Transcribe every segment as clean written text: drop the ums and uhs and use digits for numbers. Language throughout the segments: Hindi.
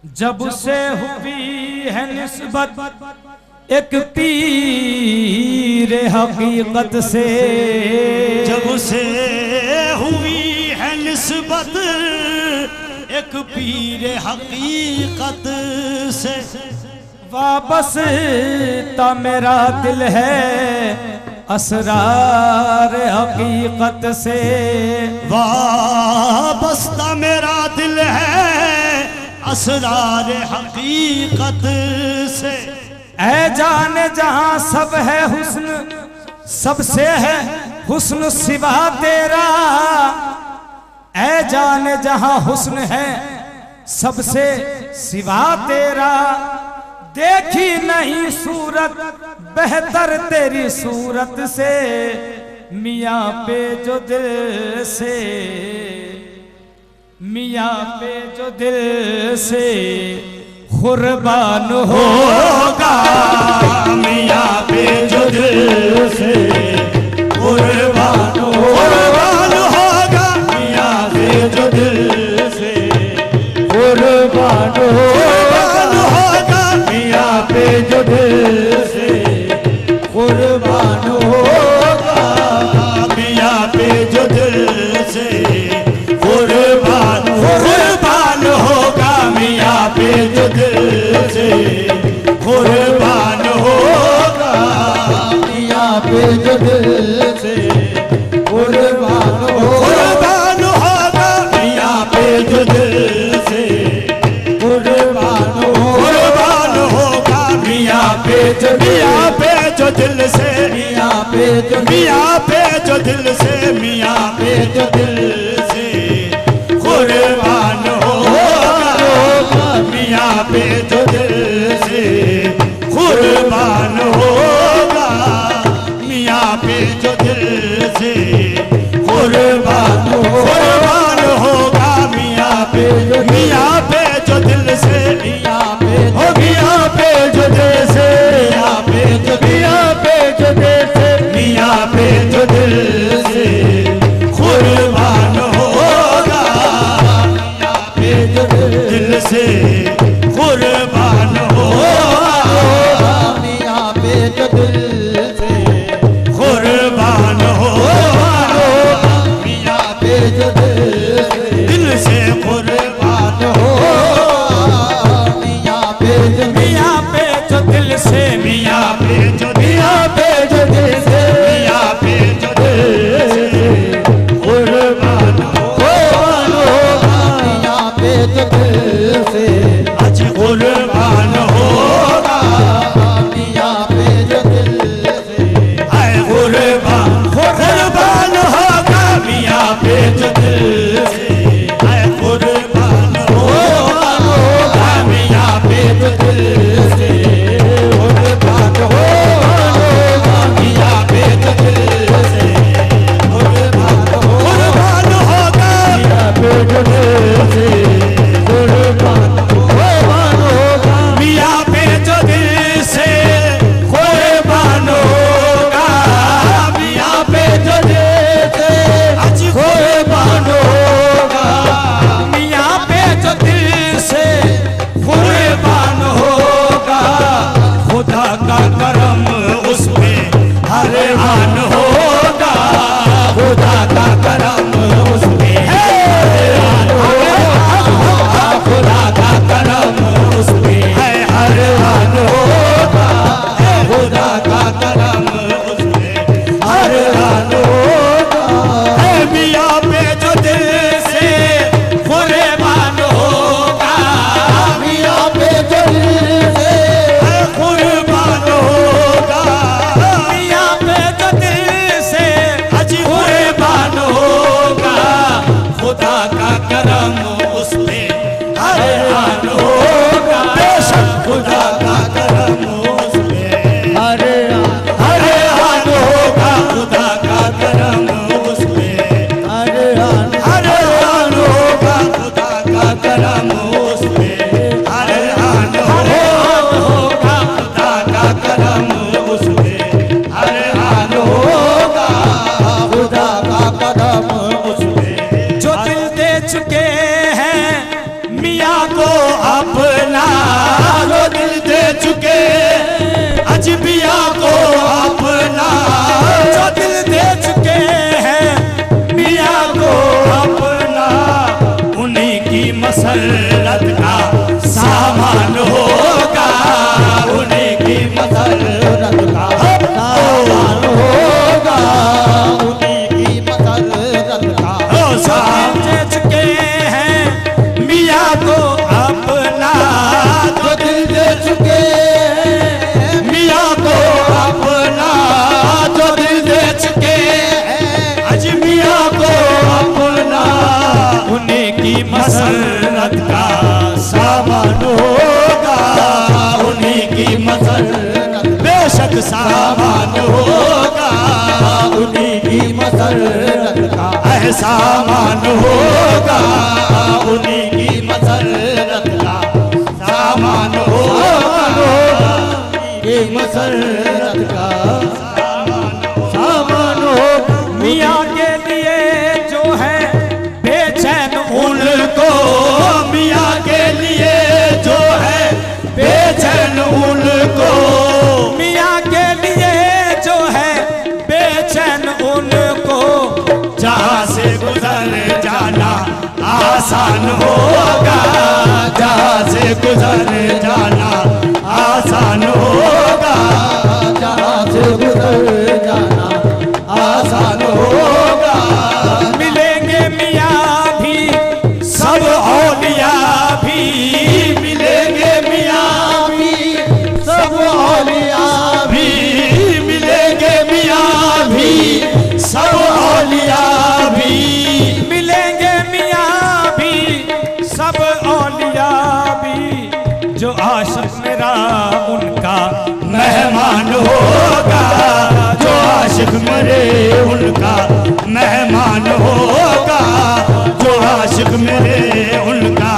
जब से हुई है निस्बत एक पीर हकीकत से, जब से हुई है निस्बत एक पीर हकीकत से, वाबस्ता मेरा दिल है असरार हकीकत से, वाबस्ता मेरा दिल है असरार हकीकत से। ऐ जाने जहां सब है हुस्न सबसे है हुस्न सिवा तेरा, ऐ जाने जहां हुस्न है सबसे सिवा तेरा, देखी नहीं सूरत बेहतर तेरी सूरत से, मियाँ पे जो दिल से, मियाँ पे जो दिल से कुर्बान होगा, मियाँ पे जो दिल से कुर्बान होगा, मियाँ पे जो दिल से कुर्बान होगा, मियाँ पे जो दिल से कुर्बान होगा, मियाँ पे जो दिल से कुर्बान होगा, मियाँ पे जो दिल से कुर्बान होगा, मियाँ पे जो दिल से कुर्बान होगा, मियाँ पे जो दिल से कुर्बान होगा, मियाँ पे जो दिल से, मियाँ पे जो मियाँ पे जो दिल से, मियाँ पे जो दिल से कुर्बान होगा, मियाँ पे जो दिल से कुर्बान होगा, मियाँ पे जो दिल से कुर्बान होगा, मियाँ पे जो दिल से, मियाँ पे हो मियाँ पे जो दिल से, मियाँ पे जो दिल से, मियाँ पे जो दिल से कुर्बान होगा, मियाँ पे जो दिल से कुर्बान होगा, मियाँ पे जो दिल से कुर्बान होगा, मियाँ पे जो दिल से कुर्बान होगा, मियाँ पे जो मियाँ पे जो दिल से, मियाँ पे जो दिल से, मियाँ पे जो दिल से कुर्बान होगा, मियाँ पे जो दिल से आज कुर्बान होगा, मियाँ पे जो दिल से आए कुर्बान होगा, मियाँ पे जो दिल से, आए कुर्बान होगा, मियाँ पे जो दिल से कुर्बान होगा, मियाँ पे जो दिल से कुर्बान होगा, मियाँ पे जो दिल से कुर्बान होगा, मियाँ पे जो दिल से कुर्बान होगा, मियाँ पे जो दिल से आज कुर्बान होगा, मियाँ पे जो दिल से कुर्बान होगा, खुदा का करम उस पे हर आन होगा, खुदा का करम उस पे हर आन होगा, खुदा का करम उस पे हर आन होगा, खुदा का करम उस पे हर आन होगा, मियाँ पे जो दिल से कुर्बान होगा, मियाँ पे जो दिल से कुर्बान होगा, मियाँ पे जो दिल से आज कुर्बान होगा, खुदा का करम उस पे हर आन होगा, बेशक खुदा का करम उस पे हर आन होगा, खुदा का करम उस पे हर आन होगा, खुदा का करम उस पे हर आन होगा, खुदा का करम उस पे हर आन होगा, खुदा का करम उस पे जो दिल दे चुके हैं मियाँ को अपना मसरत का सामान होगा, उन्हीं की मसरत का सामान होगा, उन्हीं की मसरत का समझ चुके हैं मियाँ को अपना, जो दिल दे चुके हैं मियाँ को अपना, जो दिल दे चुके हैं आज मियाँ को अपना, उन्हीं की मसरत का सामान होगा, उन्हीं की मसरत बेशक सामान होगा, उन्हीं की मसरत का सामान होगा, उन्हीं की मसरत का सामान होगा, ये मसरत का सामान होगा। मियाँ के लिए जो है बेचैन उनको, मियाँ के लिए जो है बेचैन उनको, मियाँ के लिए जो है बेचैन उनको, जहाँ से गुजर जाना आसान होगा, जहाँ से गुजर जाना आसान होगा, जहाँ से गुजर जाना आसान होगा। मिलेंगे मियाँ भी सब औलिया भी, मिलेंगे मियाँ भी सब औलिया भी, मिलेंगे मियाँ भी सब औलिया भी, मिलेंगे मियाँ भी सब औलिया भी, जो आशिक मेरा उनका मेहमान होगा, जो आशिक मेरे उनका मेहमान होगा, जो आशिक मेरे उनका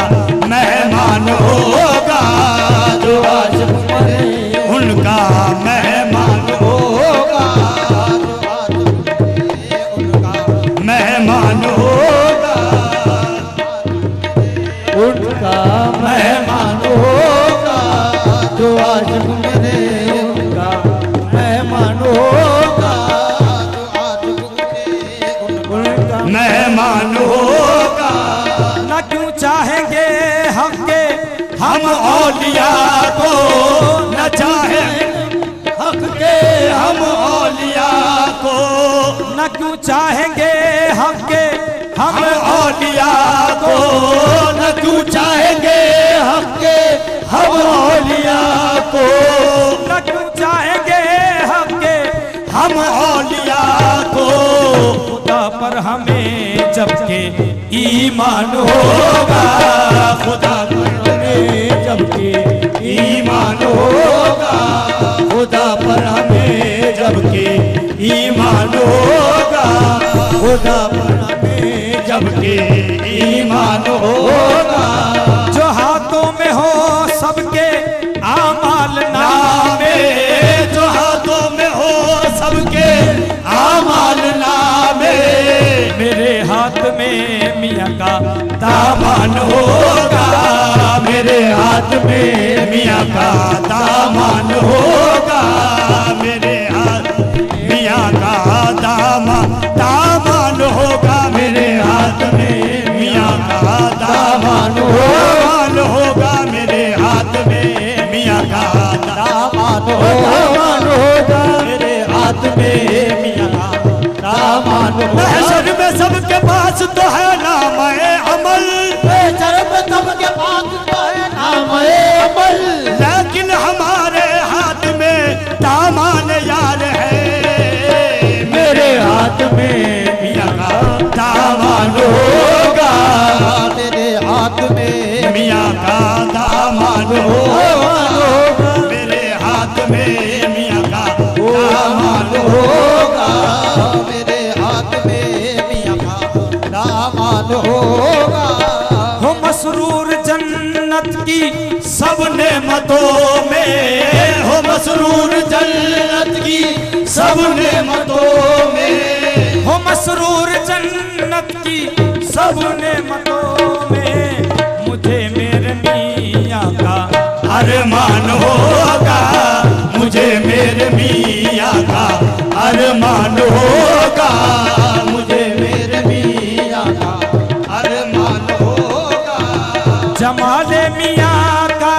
मेहमान होगा, जो आशिक मेरे उनका मेहमान होगा, मेहमान होगा, उनका मेहमान होगा, जो आशिक मेरे उनका मेहमान होगा, जो आशिक मेरे उनका मेहमान होगा। न क्यों चाहेंगे हम औलिया को, न चाहेंगे हक के हम औलिया को, न क्यों चाहेंगे हम औलिया को, न क्यों चाहेंगे हक के हम औलिया को, न क्यों चाहेंगे हम औलिया को, खुदा पर हमें जबकि ईमान होगा, खुदा पर हमें जबकि ईमान होगा, खुदा पर हमें जबकि ईमान होगा, खुदा पर हमें जबकि ईमान होगा, जो हाथों में हो सबके आमाल नामे, जो हाथों में हो सबके आमाल नामे, मेरे हाथ में मियाँ का दामन होगा, मेरे हाथ में मियाँ का दामन होगा, मेरे हाथ मियाँ का दामन होगा, मेरे हाथ में मियाँ का दामन होगा, मेरे हाथ में मियाँ का दामन होगा, मेरे हाथ में मियाँ का दामन होगा। महशर में सबके पास तो है नाम अमल, बेशर में सबके पास तो है नाम अमल, लेकिन हमारे हाथ में दामन यार है, मेरे हाथ में मियाँ का दामन होगा, तेरे हाथ में मियाँ का दामन होगा, मेरे हाथ में मियाँ का दामन होगा, मेरे हाथ में मियाँ का दामन होगा। हो मसरूर जन्नत की सब नेमतों में, हो मसरूर जन्नत की सब नेमतों में, हो मसरूर जन्नत की सब नेमतों में, मुझे मेरे मियाँ का अरमान होगा, मुझे मेरे मियाँ का अरमान होगा, मुझे मेरे मियाँ का अरमान होगा, जमाले मियाँ का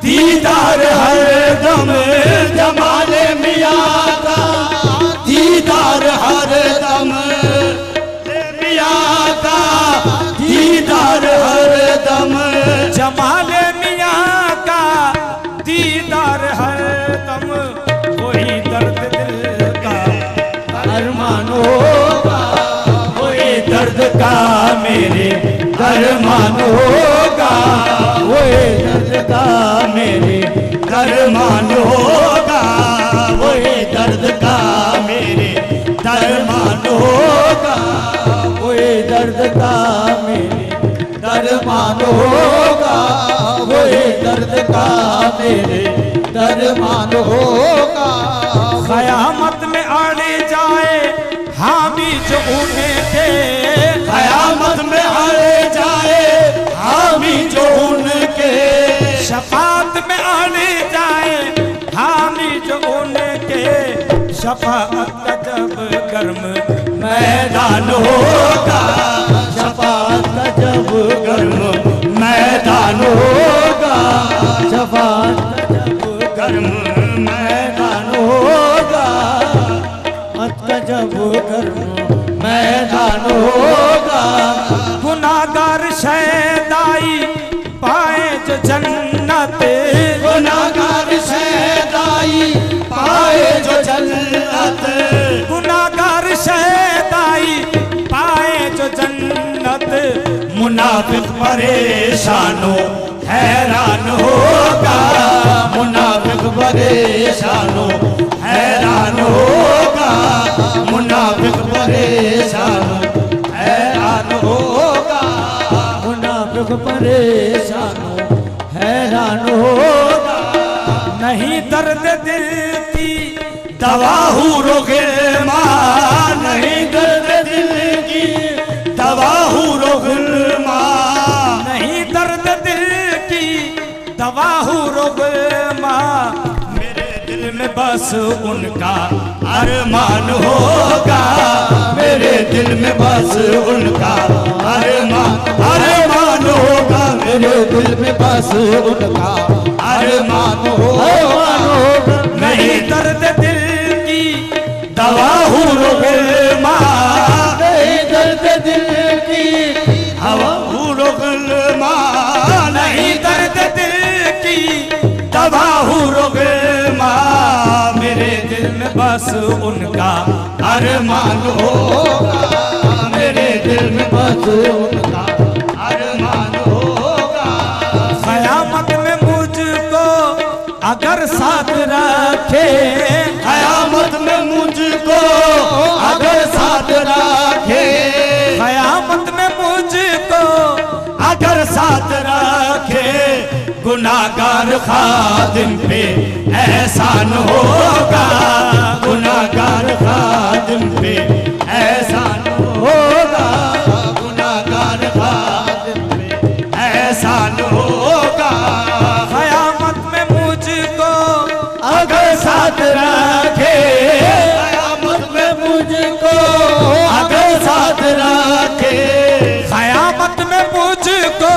दीदार हर दम, जमाले मियाँ का दीदार हर दम, मियाँ का दीदार हर दम, जमाले मियाँ का दीदार हर दम, वही दर्द दिल का अरमान होगा, वही दर्द का मेरे दरमान होगा, वही दर्द का मेरे दरमान होगा, वही दर्द का मेरे दरमान होगा, वही दर्द का मेरे दरमान होगा, वही दर्द का मेरे दरमान होगा। क़यामत में आड़े जाए हामी जो उन्हें थे, क़यामत में आड़े जाए हामी जो उनके, शफात में आड़े जाए हामी जो उनके, शफाअत का जब गर्म मैदान होगा, शफाअत का जब गर्म मैदान होगा, शफाअत का जब गर्म मैदान होगा, मत का जब गर्म मैदान होगा। गुनाहगार शैदाई पाए जो जन्नत, गुनाहगार शैदाई पाए जो जन्नत, गुनाहगार शैदाई पाए जो जन्नत, मुनाफिक परेशानो हैरान होगा, मुनाफिक परेशानो हैरान होगा, मुनाफिक परेशानो हैरान होगा, मुनाफिक परेशानो हैरान होगा। नहीं दर्द दिल की दवा हूँ रोगिल्मा, नहीं दर्द दिल की दवा हूँ रोगिल्मा, नहीं दर्द दिल की दवा हूँ रोगमा, मेरे दिल में बस उनका अरमान होगा, मेरे दिल में बस उनका अरमान अरमान होगा, मेरे दिल में बस उनका अरमान होगा। नहीं दर्द दिल की दवा हूँ रोगिल्मा, नहीं दर्द दिल की हवा हूँ रोगिल्मा, नहीं दर्द दिल की दवा हूँ रोगिल्मा, मेरे दिल में बस उनका अरमान होगा, मेरे दिल में बस उनका अरमान होगा। क़यामत में मुझको अगर साथ रखे, क़यामत में मुझको अगर साथ रखे, क़यामत में मुझको अगर साथ रखे, गुनाहगार खादिम पे एहसान होगा, गुनाहगार खादिम पे एहसान होगा, गुनाहगार खादिम पे एहसान होगा। क़यामत में मुझको अगर साथ रखे, क़यामत में मुझको अगर साथ रखे, क़यामत में मुझको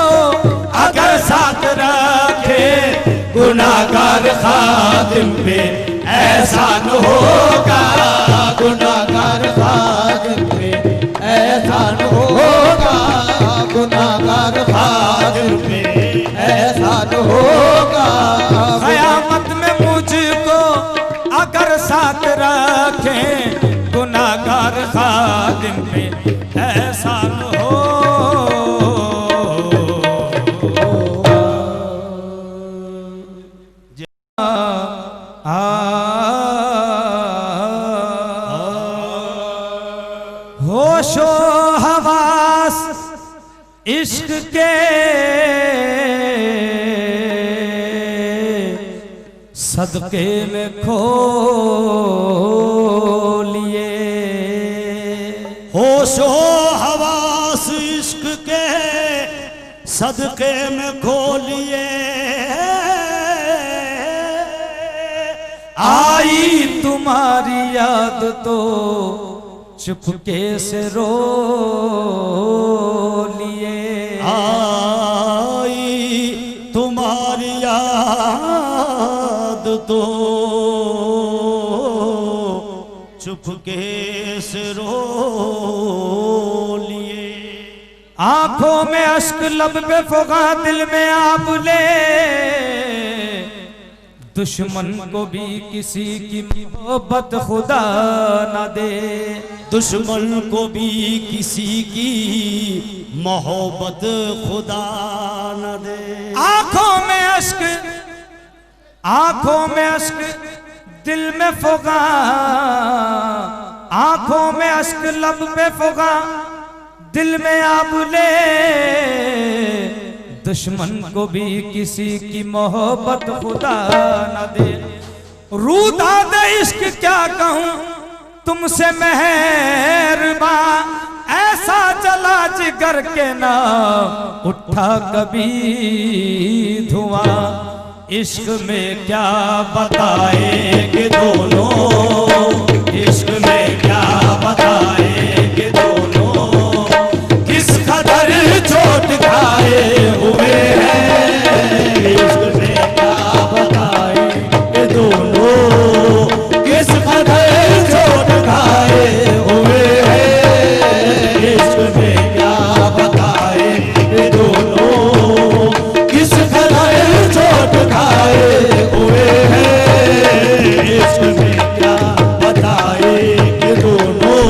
अगर साथ रखे, गुनाहगार खादिम पे एहसान होगा, गुनाहगार खादिम पे एहसान होगा, गुनाहगार खादिम पे एहसान होगा। क़यामत में मुझको अगर साथ रखें, गुनाहगार खादिम पे एहसान हो। होशो हवास इश्क के सदके में खो लिए, होशो हवास इश्क के सदके में खो लिए, आई तुम्हारी याद तो चुपके से रो लिए, आई तो चुपके से रो लिए। आंखों में अश्क लब पे फुगा दिल में आबुले, दुश्मन को भी किसी की मोहब्बत खुदा न दे। दुश्मन को भी किसी की मोहब्बत खुदा न दे। आंखों में अश्क दिल में फुगा, आंखों में अश्क लब पे फुगा दिल में आबुले, दुश्मन को भी किसी की मोहब्बत खुदा न दे। रूदा दे इश्क क्या कहूं तुमसे मेहरबा, ऐसा जला जिगर के ना उठा कभी धुआं। इश्क में क्या बताएंगे दोनों, इश्क में क्या बताएंगे दोनों, किस कदर चोट खाए हुए हैं। इश्क में क्या बताएंगे दोनों, किस कदर चोट खाए हुए हैं। इश्क में क्या बताएंगे दोनों, किस कदर चोट खाए हुए हैं। इश्क में क्या बताएंगे दोनों,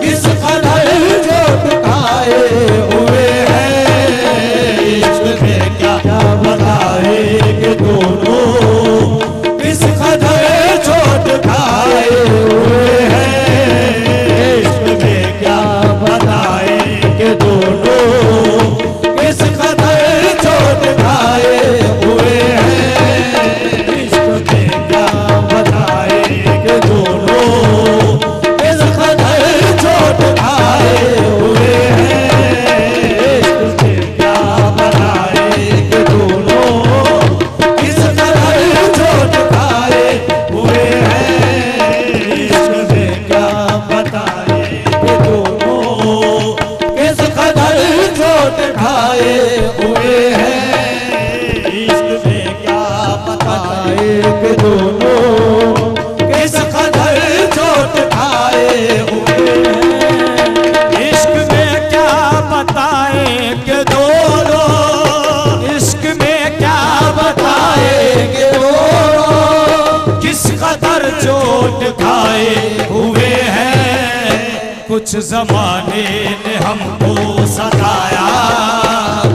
किस कदर चोट खाए हुए हैं। इश्क में क्या बताएंगे दोनों, किस कदर चोट खाए हुए हैं। इश्क में क्या बताएंगे दोनों, किस कदर चोट खाए हुए हैं। इश्क में क्या बताएंगे दोनों, किस कदर चोट खाए हुए हैं। इश्क में क्या बताएंगे दोनों, किस कदर चोट खाए हुए हैं। इश्क में क्या बताएंगे दोनों, किस कदर चोट खाए हुए हैं। इश्क में क्या बताएंगे दोनों, किस कदर चोट खाए हुए हैं। इश्क में क्या बताएंगे दोनों, इश्क में क्या बताएंगे दोनों, किस कदर चोट खाए हुए हैं। कुछ जमाने ने हमको सताया,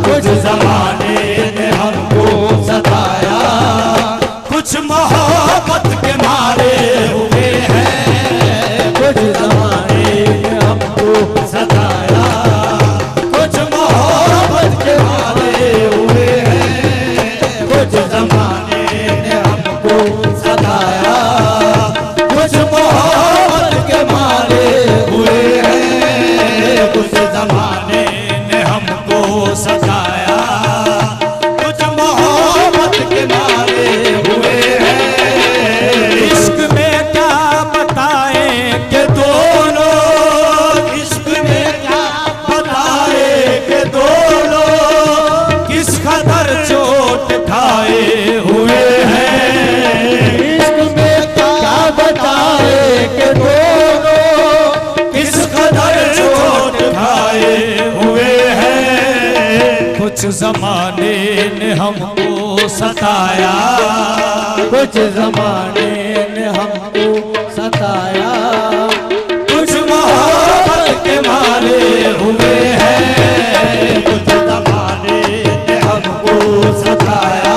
कुछ जमाने ने हमको सताया, कुछ मोहब्बत के मारे हुए हैं। कुछ जमाने ने हमको सताया, कुछ मोहब्बत के मारे हुए हैं। कुछ जमाने ने हमको सताया, कुछ मोहब्बत के मारे हुए हैं। कुछ जमाने ने हमको सताया, कुछ मोहब्बत के मारे हुए हैं। इश्क में क्या बताएंगे दोनों, इश्क में क्या बताएंगे दोनों, किस कदर चोट खाए हुए हैं। इश्क में क्या बताएंगे दोनों, किस कदर चोट खाए हुए हैं। कुछ जमाने ने हमको सताया, कुछ जमाने ने हमको सताया, कुछ मोहब्बत के मारे हुए हैं। कुछ जमाने ने हमको सताया,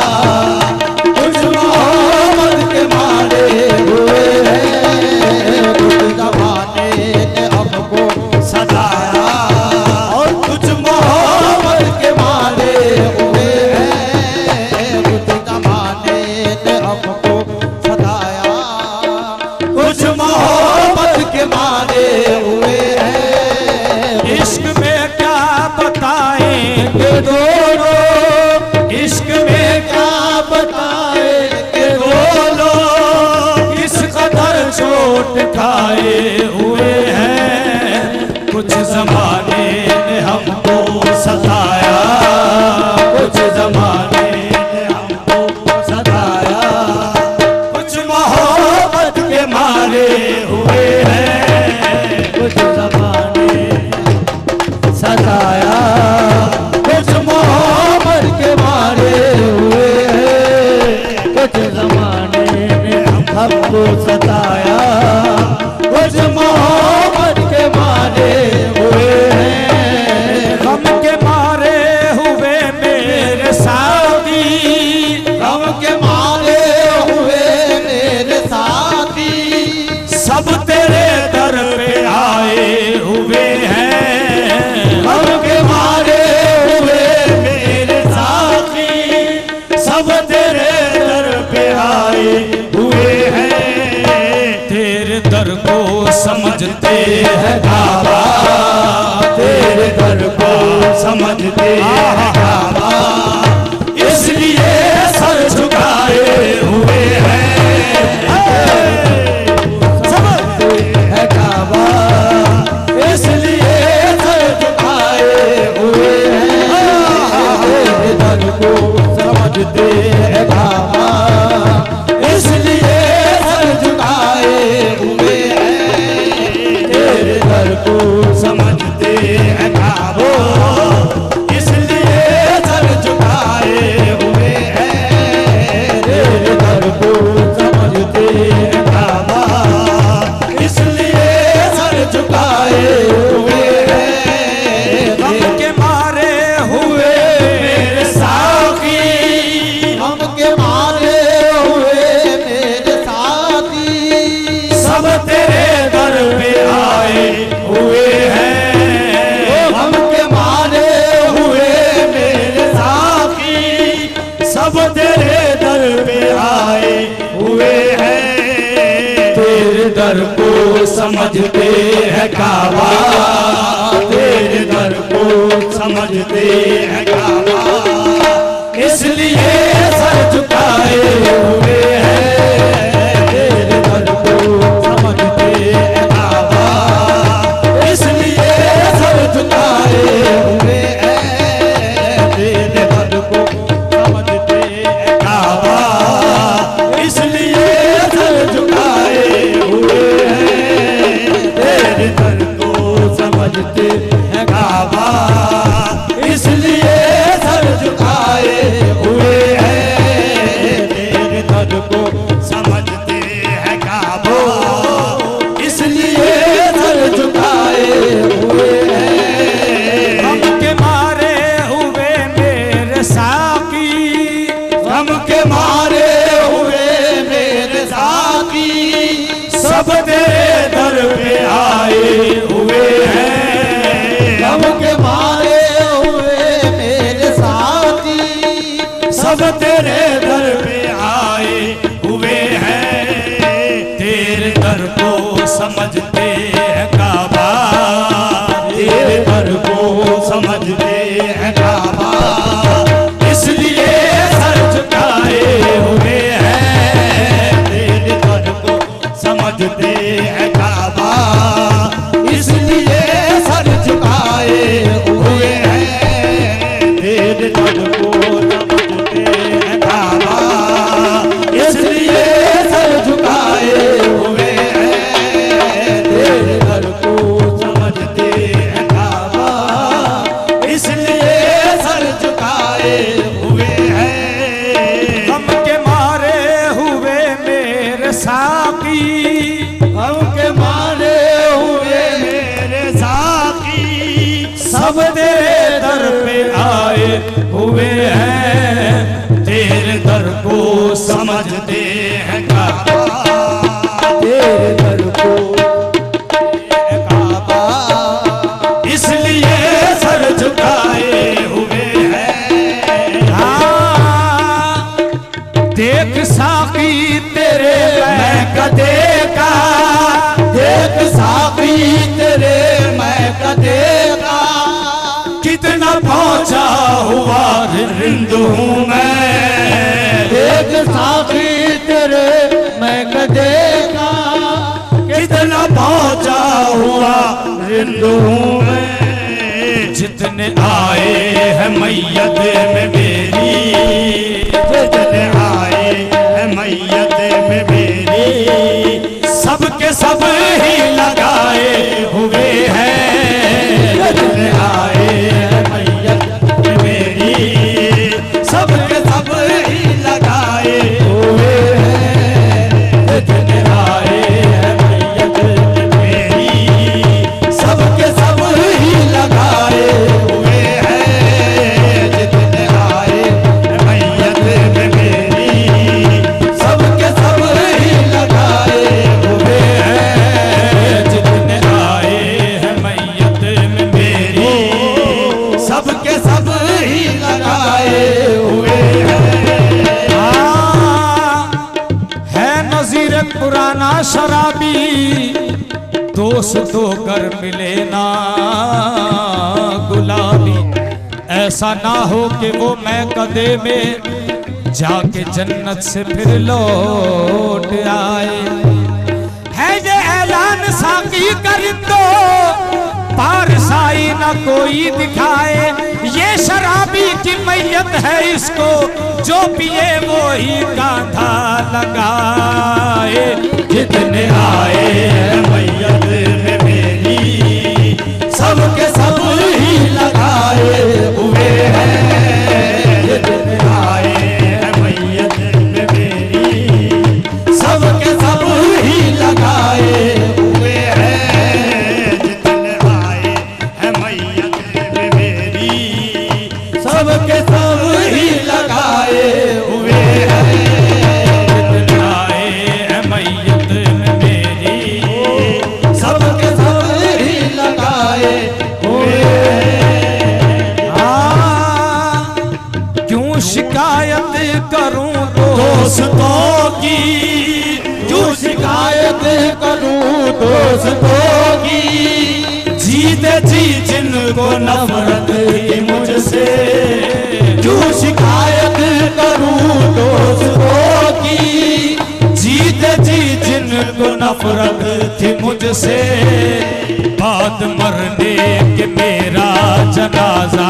कुछ मोहब्बत के मारे हुए हैं। कुछ जमाने ने हमको सताया और कुछ मोहब्बत के मारे हुए हैं। कुछ जमाने ने हमको सताया, कुछ मोहब्बत के मारे हुए हैं। इश्क में क्या बताएंगे दोनों, इश्क में क्या बताएंगे दोनों, किस कदर चोट खाए हुए हैं। कुछ जमाने ने हमको सताया, कुछ जमाने ने हमको सताया, समझते हैं काबा, इसलिए सर झुकाए हुए हैं। समझते हैं काबा, इसलिए सर झुकाए हुए हैं। तेरे दर को समझते हैं काबा, इसलिए सर झुकाए हुए हैं। तेरे दर को समझते हैं काबा, इसलिए सर झुकाए हुए हैं। तेरे दर को समझते हैं काबा, इसलिए सर झुकाए हुए हैं। गम के मारे हुए मेरे साथी, गम के मारे हुए मेरे साथी, सब तेरे दर पे आए हुए हैं। गम के मारे हुए मेरे साथी, सब तेरे दर पे आए हुए हैं। तेरे दर को समझते हैं काबा, तेरे दर को समझते हैं काबा, इसलिए सर झुकाए हुए हैं। तेरे दर को समझते हैं काबा, इसलिए सर झुकाए हुए हैं। तेरे दर को समझते हैं काबा, इसलिए सर झुकाए हुए हैं। तेरे दर को समझते हैं काबा, इसलिए सर झुकाए हुए हैं। तेरे दर को समझते हैं काबा, इसलिए सर झुकाए हुए हैं। गम के मारे हुए मेरे साकी, गम के मारे हुए मेरे साकी, सब तेरे दर पे आए हुए हैं। गम के मारे हुए मेरे साथी, सब तेरे दर पे आए हुए हैं। तेरे दर को समझते हैं काबा, तेरे दर को समझते हैं काबा, इसलिए सर झुकाए हुए हैं। तेरे दर को समझते हैं काबा, इसलिए सर झुकाए हुए हैं। तेरे दर को समझते हैं काबा, इसलिए सर झुकाए हुए हैं। तेरे दर को समझते हैं काबा, इसलिए सर झुकाए हुए हैं। गम के मारे हुए मेरे साकी, गम के मारे हुए मेरे साकी, सब तेरे दर पे आए हुए हैं। तेरे दर को समझते हैं काबा, तेरे दर को काबा, इसलिए सर झुकाए हुए हैं। हाँ, देख साकी तेरे मैं कदे का, देख साकी तेरे मैं कदे का, कितना पहुंचा हुआ रिंद हूँ मैं। देख साकी तेरे मैं कदे का, कितना पहुंचा हुआ रिंद हूँ मैं। जितने आए हैं मैयत में मेरी, जितने आए हैं मैयत में मेरी, सबके सब ही लगाए हुए हैं। जितने आए हैं मैयत में मेरी, सबके सब ही लगाए हुए हैं। जितने आए हैं मैयत में मेरी, सबके सब ही लगाए हुए हैं। जितने आए हैं मैयत में मेरी, सबके सब ही लगाए हुए हैं। जितने आए हैं मैयत में मेरी, सबके सब ही लगाए हुए हैं। है नज़ीर पुराना शराबी, दोस्त तो कर मिले ना गुलाबी। ऐसा ना हो कि वो मैं कदे में जाके जन्नत से फिर लौट आए। है ये ऐलान साकी कर दो, पारसाई न कोई दिखाए। ये शराबी की मैयत है, इसको जो पिए वो ही कांधा लगाए। जितने आए हैं मैयत में मेरी, सबके सब ही लगाए हुए हैं। जितने आए हैं मैयत में मेरी, सबके सब ही लगाए हुए हैं। जितने आए हैं मैयत में मेरी, सबके सब ही लगाए हुए हैं। जितने आए हैं मैयत में मेरी, सबके सब ही लगाए हुए हैं। क्यों शिकायत करूं दोस्तों की, क्यों शिकायत करूं दोस्तों की। जीते जी जिनको नफरत थी मुझसे, क्यों शिकायत करूं दोस्तों की। जीते जी जिनको नफरत थी मुझसे, बाद मरने के मेरा जनाजा,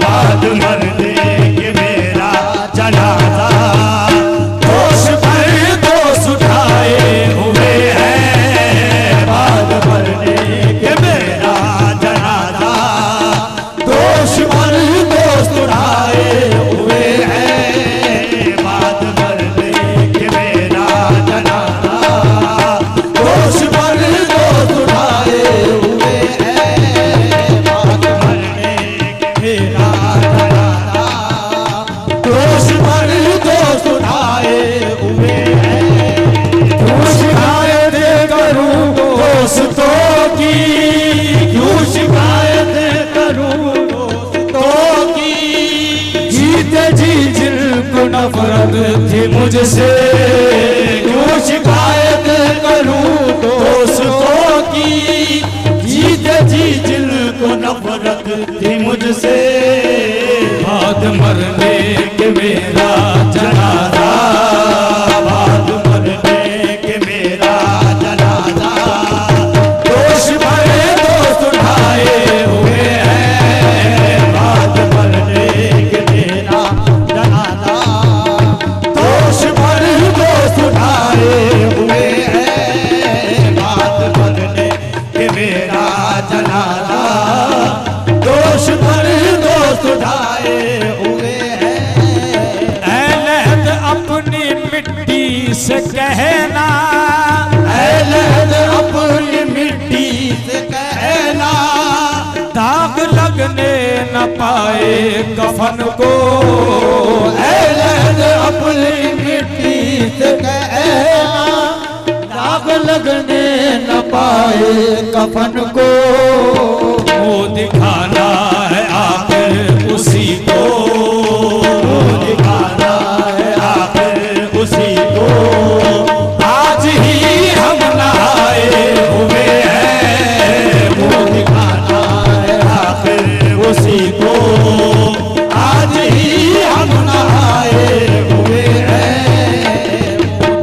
बाद मरने के मेरा जनाजा। दोष पर दोष उठाए हुए हैं। बाद मरने के मेरा जनाजा, दोष पर दोष उठाए हुए हैं। बाद मरने के मेरा जनाजा। दोष पर दोष उठाए हुए हैं। बाद मरने के मेरा जनाजा, दोष पर दोष उठाए हुए हैं। क्यों शिकायत करूं दोस्तों की, क्यों शिकायत करूं दोस्तों की। जीते जी जिनको नफरत थी मुझसे, क्यों शिकायत करूं दोस्तों की। जीते जी जिनको नफरत थी मुझसे, बाद मरने के मेरा जनाजा, बाद मरने के मेरा जनाजा। दोष पर दोष उठाए हुए हैं। बाद मरने के मेरा जनाजा, दोष पर दोष उठाए हुए हैं। बाद मरने के मेरा जनाजा, दोष पर दोष उठाए हुए हैं। ऐलहद अपनी मिट्टी से कहना, ऐलहद अपनी मिट्टी से कहना। दाग लगने न पाए कफन को। ऐलहद अपनी मिट्टी से कहना, दाग लगने न पाए कफन को। वो दिखाना है आखिर उसी को, दिखाना है आखिर उसी को। आज ही हम नहाए हुए हैं। वो दिखाना है आखिर उसी को। आज ही हम नहाए हुए हैं।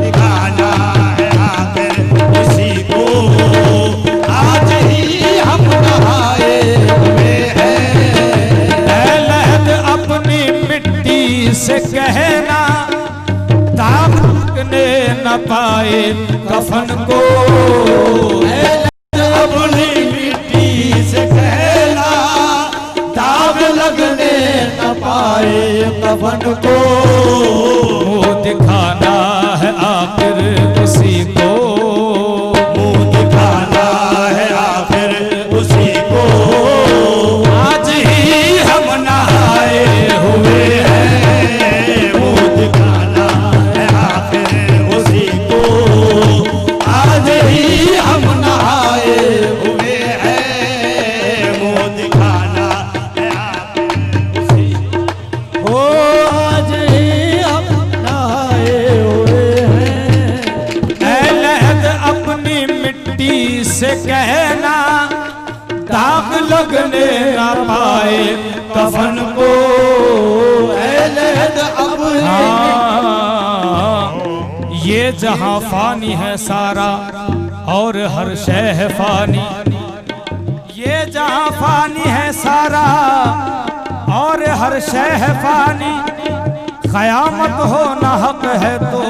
दिखाना है आखिर उसी को। आज ही हम नहाए हुए हैं। ऐलहद अपनी मिट्टी से कहना, दाग लगने न पाए कफन को। अपनी मिट्टी से कहना, दाग लगने न पाए कफन को। वो दिखाना है आखिर उसी को। मुंह दिखाना है आखिर उसी को। आज ही हम नहाए हुए हैं। मुंह दिखाना है आखिर उसी को। आज ही हम नहाए हुए हैं। मुंह दिखाना है आखिर उसी को। आज ही हम नहाए हुए हैं। ऐलहद अपनी मिट्टी से कहना, दाग लगने न पाए कफन को लहद अब ये जहां फानी है सारा और हर शय है फानी, ये जहां फानी है सारा और हर शय है फानी, क़यामत हो ना हक है तो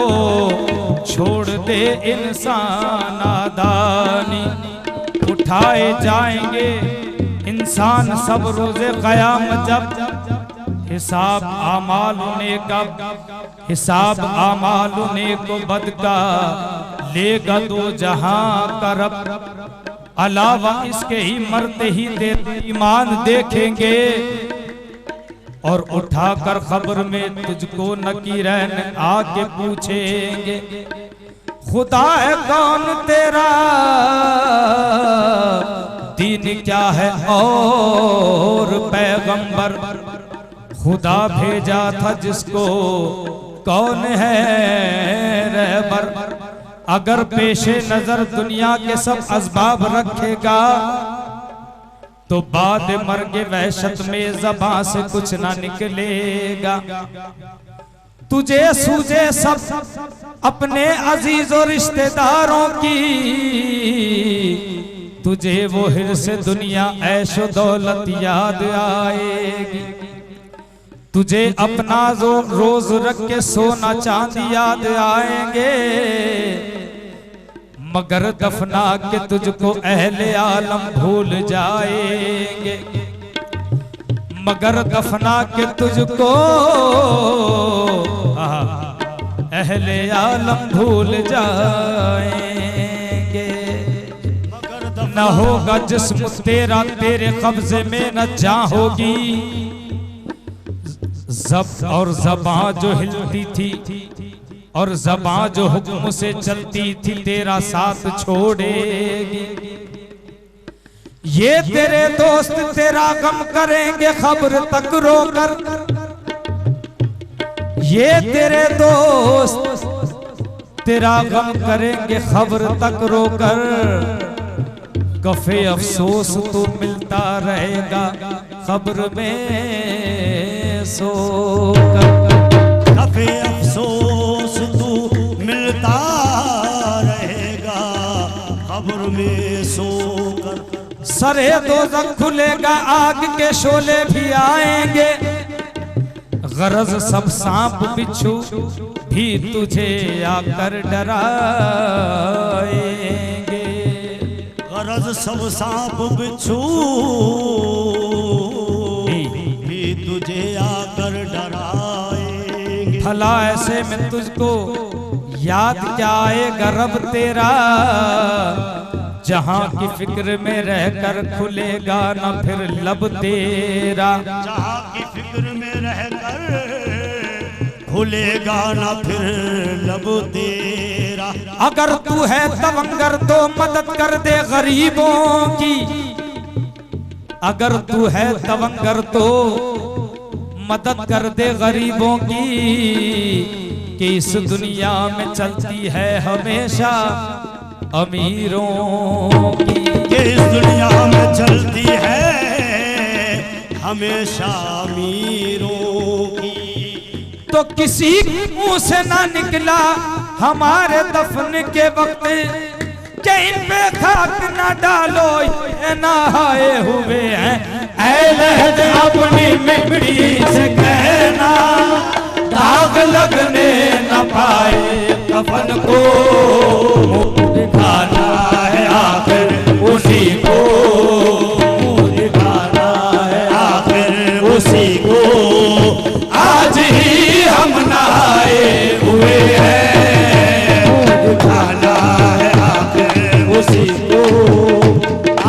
छोड़ दे इंसान नादानी। उठाए जाएंगे इंसान सब रोज़े क़यामत जब हिसाब आमालुने का, हिसाब आमालुने को बद का लेगा दो जहां का रब। अलावा इसके ही मरते ही ईमान देखेंगे और उठाकर खबर में तुझको नकीरैन आके पूछेंगे खुदा है कौन तेरा, दीन क्या है और पैगंबर खुदा भेजा था जिसको कौन है रहबर। अगर पेशे नजर दुनिया के सब असबाब रखेगा तो बाद मर्गे वहशत में ज़बां से कुछ ना निकलेगा। तुझे सूझे सब अपने अजीज और रिश्तेदारों की, तुझे वो हिर्से दुनिया ऐशो दौलत याद आएगी। तुझे अपना रोज रख के सोना चांदी याद आएंगे, मगर दफना के तुझको अहले आलम भूल जाएंगे, मगर दफना के तुझको अहले आलम भूल जाएंगे। न होगा जिस्म तेरा तेरे कब्जे में न जा होगी, जब और ज़बां जो हिलती थी और ज़बां जो हुक्म से चलती थी तेरा साथ छोड़ेगी। ये तेरे दोस्त तेरा गम करेंगे खबर तक रोकर, ये तेरे दोस्त तेरा गम करेंगे खबर तक रोकर। कफे अफसोस तो मिलता रहेगा खबर में सोकर, कफे अफसोस तू मिलता रहेगा खबर में सोकर। सरे दोज़ख खुलेगा आग के शोले भी आएंगे, गरज सब सांप बिच्छू भी तुझे आकर डराएंगे। गरज सब सांप बिच्छू भी तुझे आकर डराएंगे। भला ऐसे में तुझको याद क्या आएगा रब तेरा, जहां की फिक्र में रहकर खुलेगा ना फिर लब तेरा। जहां की फिक्र में रहकर खुलेगा ना फिर लब तेरा। अगर तू है तवंगर तो मदद कर दे गरीबों की, अगर तू है तवंगर तो मदद कर दे गरीबों की, कि इस दुनिया में चलती है हमेशा अमीरों की। इस दुनिया में चलती है हमेशा अमीरों की। तो किसी मुंह से ना निकला हमारे दफन के वक्त, कि इन पे खाक ना डालो ये नहाए हुए हैं। ऐ लहद अपनी मिट्टी से कहना, दाग लगने न पाए कफन को, दिखाना है आखिर उसी को, दिखाना है आखिर उसी को। आज ही हम नहाए हुए हैं, दिखाना है आखिर उसी को,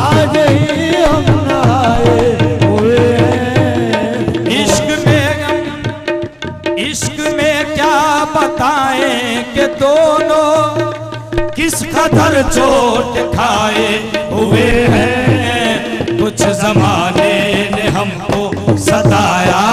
आज ही हम नहाए हुए हैं। इश्क में क्या बताएं कि दोनों किस कदर चोट खाए हुए हैं। कुछ जमाने ने हमको सताया